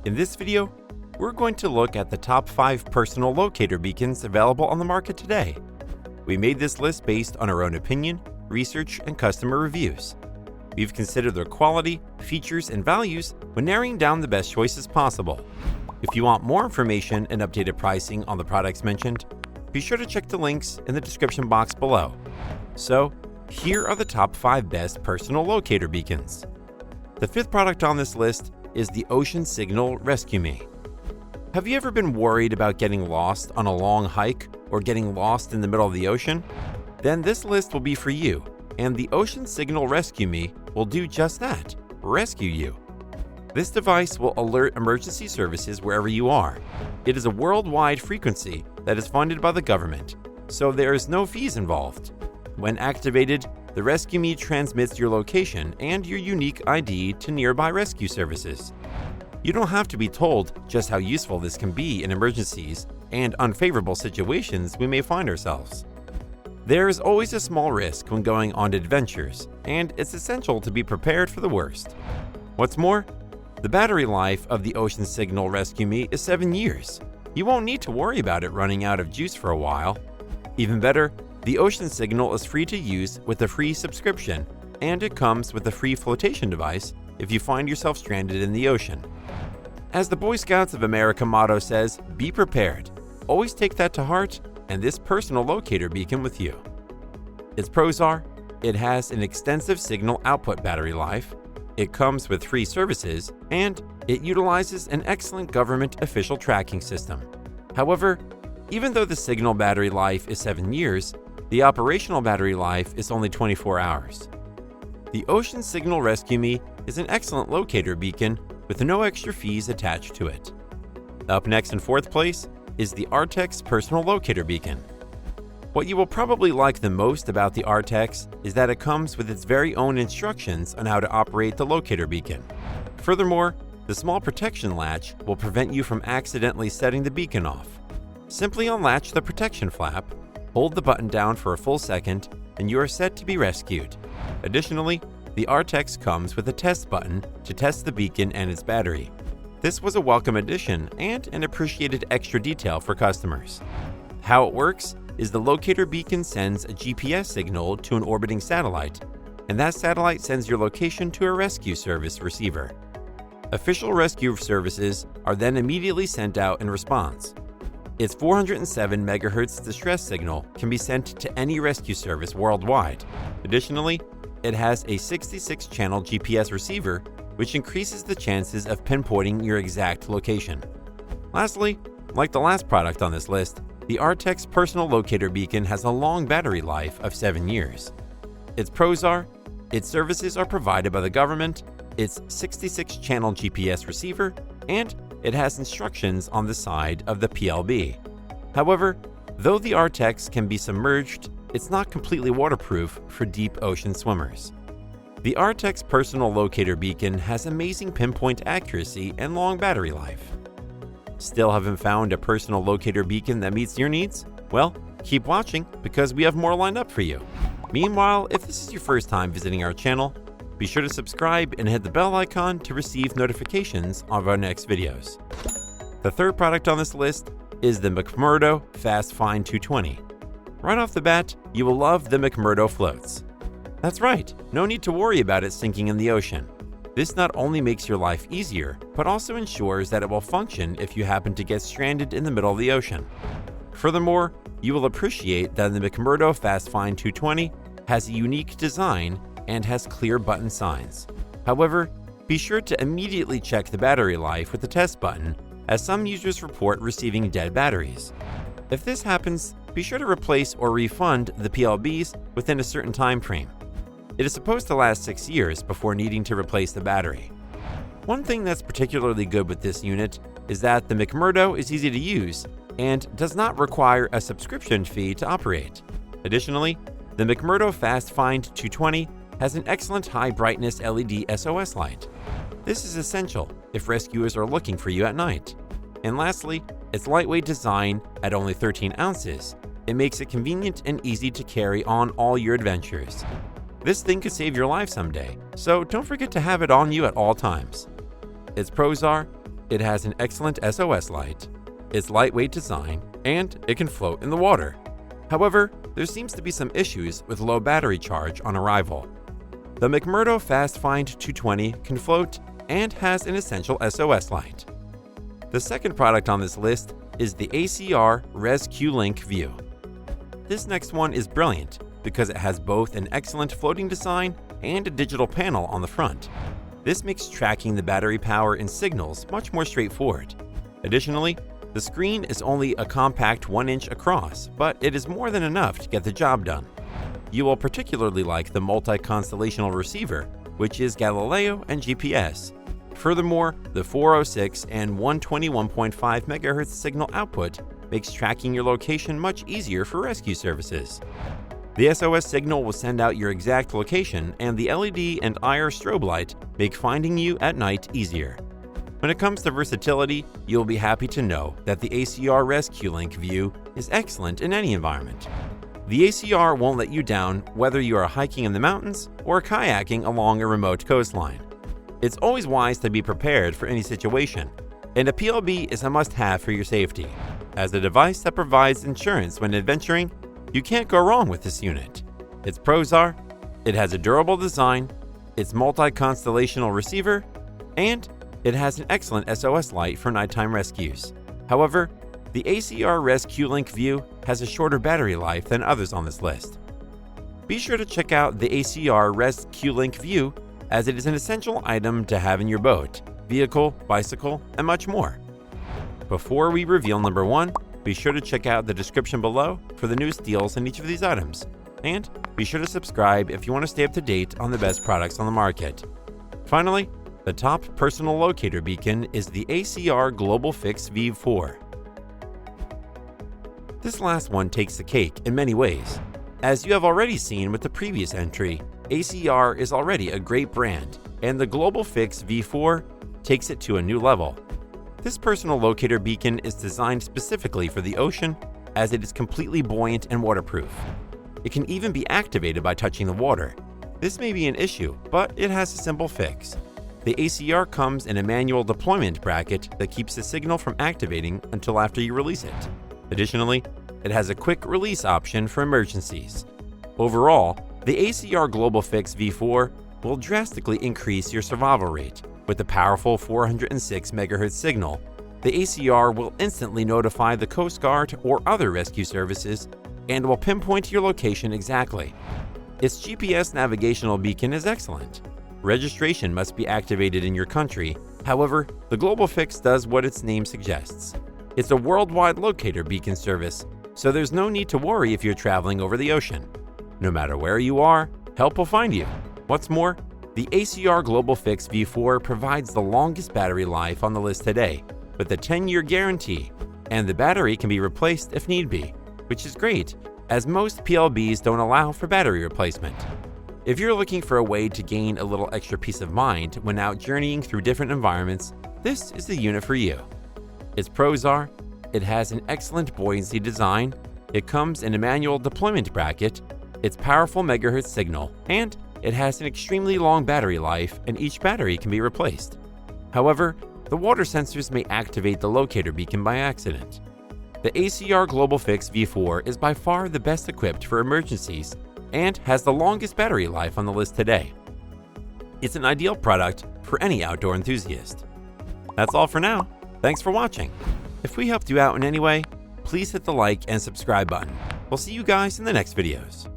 In this video, we're going to look at the top 5 personal locator beacons available on the market today. We made this list based on our own opinion, research, and customer reviews. We've considered their quality, features, and values when narrowing down the best choices possible. If you want more information and updated pricing on the products mentioned, be sure to check the links in the description box below. So, here are the top 5 best personal locator beacons. The 5th product on this list is the Ocean Signal ResQLink. Have you ever been worried about getting lost on a long hike or getting lost in the middle of the ocean? Then this list will be for you, and the Ocean Signal ResQLink will do just that, rescue you. This device will alert emergency services wherever you are. It is a worldwide frequency that is funded by the government, so there is no fees involved. When activated, the ResQLink transmits your location and your unique ID to nearby rescue services. You don't have to be told just how useful this can be in emergencies and unfavorable situations we may find ourselves. There is always a small risk when going on adventures, and it's essential to be prepared for the worst. What's more, the battery life of the Ocean Signal ResQLink is 7 years. You won't need to worry about it running out of juice for a while. Even better, the Ocean Signal is free to use with a free subscription, and it comes with a free flotation device if you find yourself stranded in the ocean. As the Boy Scouts of America motto says, be prepared. Always take that to heart and this personal locator beacon with you. Its pros are, it has an extensive signal output battery life, it comes with free services, and it utilizes an excellent government official tracking system. However, even though the signal battery life is 7 years, the operational battery life is only 24 hours. The Ocean Signal ResQLink is an excellent locator beacon with no extra fees attached to it. Up next in 4th place is the Artex Personal Locator Beacon. What you will probably like the most about the Artex is that it comes with its very own instructions on how to operate the locator beacon. Furthermore, the small protection latch will prevent you from accidentally setting the beacon off. Simply unlatch the protection flap, hold the button down for a full second, and you are set to be rescued. Additionally, the Artex comes with a test button to test the beacon and its battery. This was a welcome addition and an appreciated extra detail for customers. How it works is the locator beacon sends a GPS signal to an orbiting satellite, and that satellite sends your location to a rescue service receiver. Official rescue services are then immediately sent out in response. Its 407 MHz distress signal can be sent to any rescue service worldwide. Additionally, it has a 66-channel GPS receiver, which increases the chances of pinpointing your exact location. Lastly, like the last product on this list, the Artex Personal Locator Beacon has a long battery life of 7 years. Its pros are, its services are provided by the government, its 66-channel GPS receiver, and it has instructions on the side of the PLB. However, though the Artex can be submerged, it's not completely waterproof for deep ocean swimmers. The Artex Personal Locator Beacon has amazing pinpoint accuracy and long battery life. Still haven't found a personal locator beacon that meets your needs? Well, keep watching because we have more lined up for you. Meanwhile, if this is your first time visiting our channel, be sure to subscribe and hit the bell icon to receive notifications of our next videos. The 3rd product on this list is the McMurdo Fast Find 220. Right off the bat, you will love the McMurdo floats. That's right, no need to worry about it sinking in the ocean. This not only makes your life easier, but also ensures that it will function if you happen to get stranded in the middle of the ocean. Furthermore, you will appreciate that the McMurdo Fast Find 220 has a unique design and has clear button signs. However, be sure to immediately check the battery life with the test button, as some users report receiving dead batteries. If this happens, be sure to replace or refund the PLBs within a certain time frame. It is supposed to last 6 years before needing to replace the battery. One thing that's particularly good with this unit is that the McMurdo is easy to use and does not require a subscription fee to operate. Additionally, the McMurdo Fast Find 220 has an excellent high brightness LED SOS light. This is essential if rescuers are looking for you at night. And lastly, its lightweight design at only 13 ounces, it makes it convenient and easy to carry on all your adventures. This thing could save your life someday, so don't forget to have it on you at all times. Its pros are, it has an excellent SOS light, its lightweight design, and it can float in the water. However, there seems to be some issues with low battery charge on arrival. The McMurdo Fast Find 220 can float and has an essential SOS light. The second product on this list is the ACR ResQLink View. This next one is brilliant because it has both an excellent floating design and a digital panel on the front. This makes tracking the battery power and signals much more straightforward. Additionally, the screen is only a compact 1-inch across, but it is more than enough to get the job done. You will particularly like the multi-constellational receiver, which is Galileo and GPS. Furthermore, the 406 and 121.5 MHz signal output makes tracking your location much easier for rescue services. The SOS signal will send out your exact location, and the LED and IR strobe light make finding you at night easier. When it comes to versatility, you'll be happy to know that the ACR ResQLink View is excellent in any environment. The ACR won't let you down whether you are hiking in the mountains or kayaking along a remote coastline. It's always wise to be prepared for any situation, and a PLB is a must-have for your safety. As a device that provides insurance when adventuring, you can't go wrong with this unit. Its pros are, it has a durable design, its multi-constellational receiver, and it has an excellent SOS light for nighttime rescues. However, the ACR ResQLink View has a shorter battery life than others on this list. Be sure to check out the ACR ResQLink View, as it is an essential item to have in your boat, vehicle, bicycle, and much more. Before we reveal number 1, be sure to check out the description below for the newest deals in each of these items. And be sure to subscribe if you want to stay up to date on the best products on the market. Finally, the top personal locator beacon is the ACR GlobalFix V4. This last one takes the cake in many ways. As you have already seen with the previous entry, ACR is already a great brand, and the GlobalFix V4 takes it to a new level. This personal locator beacon is designed specifically for the ocean, as it is completely buoyant and waterproof. It can even be activated by touching the water. This may be an issue, but it has a simple fix. The ACR comes in a manual deployment bracket that keeps the signal from activating until after you release it. Additionally, it has a quick release option for emergencies. Overall, the ACR GlobalFix V4 will drastically increase your survival rate. With the powerful 406 MHz signal, the ACR will instantly notify the Coast Guard or other rescue services and will pinpoint your location exactly. Its GPS navigational beacon is excellent. Registration must be activated in your country. However, the GlobalFix does what its name suggests. It's a worldwide locator beacon service, so there's no need to worry if you're traveling over the ocean. No matter where you are, help will find you. What's more, the ACR GlobalFix V4 provides the longest battery life on the list today, with a 10-year guarantee, and the battery can be replaced if need be, which is great, as most PLBs don't allow for battery replacement. If you're looking for a way to gain a little extra peace of mind when out journeying through different environments, this is the unit for you. Its pros are, it has an excellent buoyancy design, it comes in a manual deployment bracket, its powerful megahertz signal, and it has an extremely long battery life, and each battery can be replaced. However, the water sensors may activate the locator beacon by accident. The ACR GlobalFix V4 is by far the best equipped for emergencies and has the longest battery life on the list today. It's an ideal product for any outdoor enthusiast. That's all for now. Thanks for watching. If we helped you out in any way, please hit the like and subscribe button. We'll see you guys in the next videos.